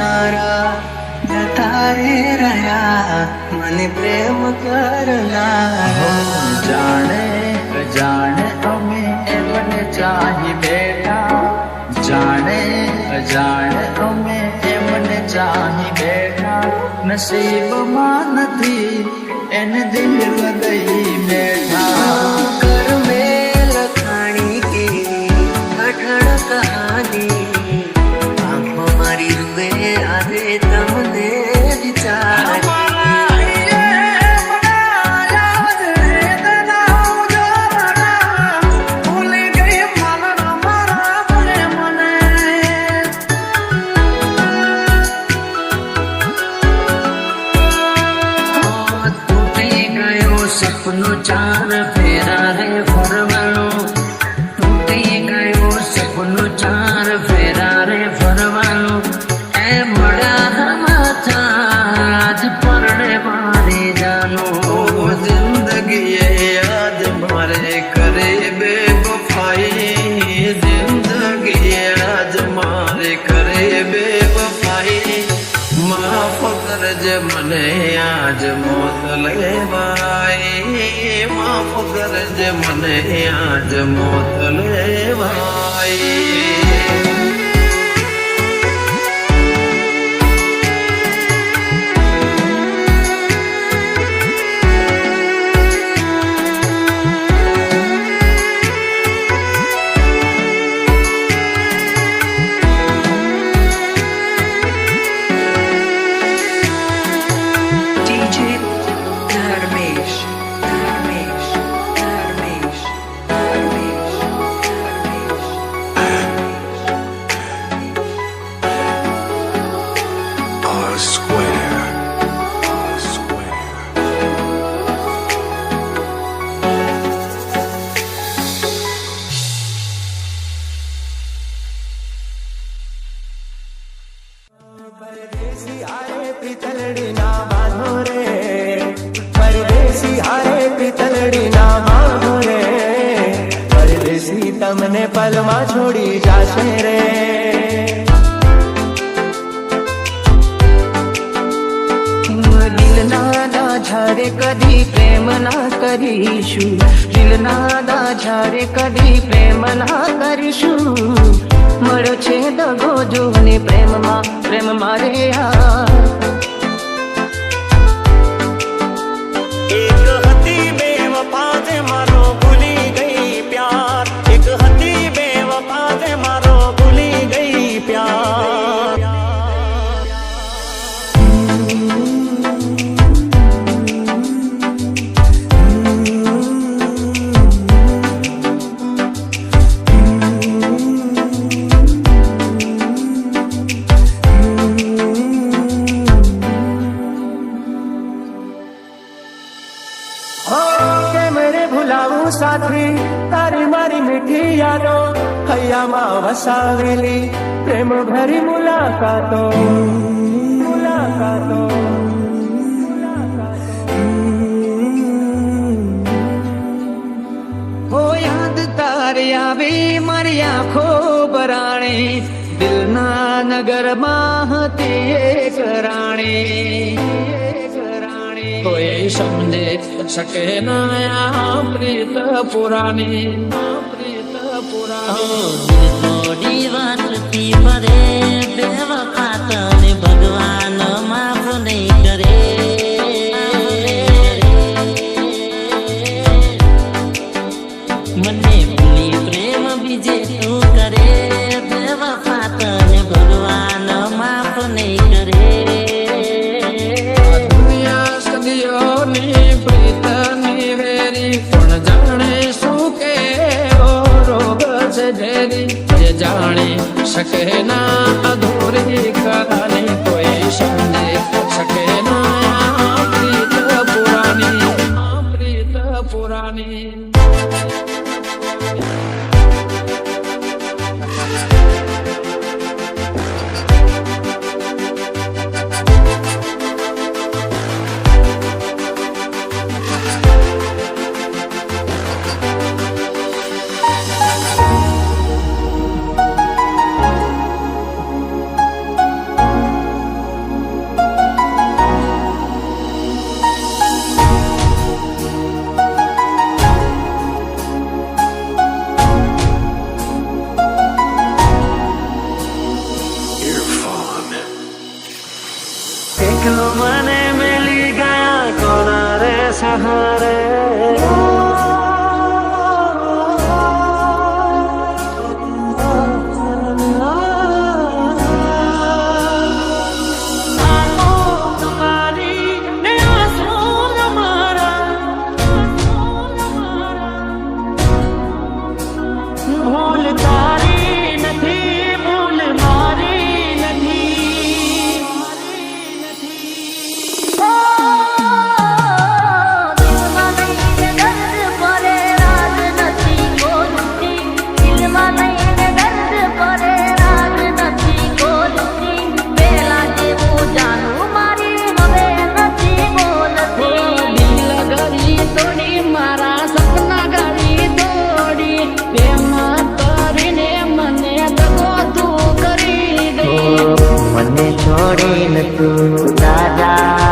करनारा जता रे रया मन प्रेम करनारा जाने अजाने अमे एमने चाही बेटा जाने अजाने अमे एमने चाही बेटा नसीब में नथी एन दिल लदई बेटा कर में लखाणी की कठण कहानी आंखों मारी रुए आदे तमने विचार सपनो चार फेरा रे फरवानो तूटी गयो सपनो चार फेरा रे फरवानो ए मड़ा माथा आज परड़े मारे जानो जिंदगी याद मारे करे बेवफाई जिंदगी याद मारे करे बेवफाई माफ कर जे मने आज मौत लेवाई माफ कर जे मने आज मौत लेवाई परदेसी आए पितलड़ी ना बांधो रे परदेसी आए पितलड़ी ना बांधो रे परदेसी तमने पलमा छोड़ी जाशे रे दिल ना झारे कदी प्रेम ना करीशु दिल ना झारे कदी प्रेम ना करीशु मरो छे दगो जो ने प्रेम मारे एक हती बेवफा से मारो भूली गई प्यार एक हती बेवफा से मारो भूली गई प्यार साथी तारी मारी मीठी यादो हैया मां वसावेली प्रेम भरी मुलाकातो हो याद तारी आवी मारी आंखो बराणे दिल ना नगर माहती एक राणी कोई समझे सके ना प्रीत पुरानी थोड़ी बात थी मरे बेवफा तने भगवान माफ नहीं करे मने भूली प्रेम बीजे तू करे बेवफा तने भगवान माफ नहीं करे जाने सके ना अधूरी कहानी कोई समझे सके ना प्रीत पुरानी क्यों मने मिली गया कोना रे सहारे ભૂલ તારી નથી ભૂલ મારી નથી દિલમાં લઈને દર્દ પડે રાત નથી બોલતી દિલમાં લઈને દર્દ પડે રાત નથી બોલતી પેલા જેવું જાણું મારી હવે નથી બોલતી દિલ ગરી તોડી મારા સપના ગરી તોડી પ્રેમ કરીને મને દગો તું કરી દે મને છોડીને તું દાદા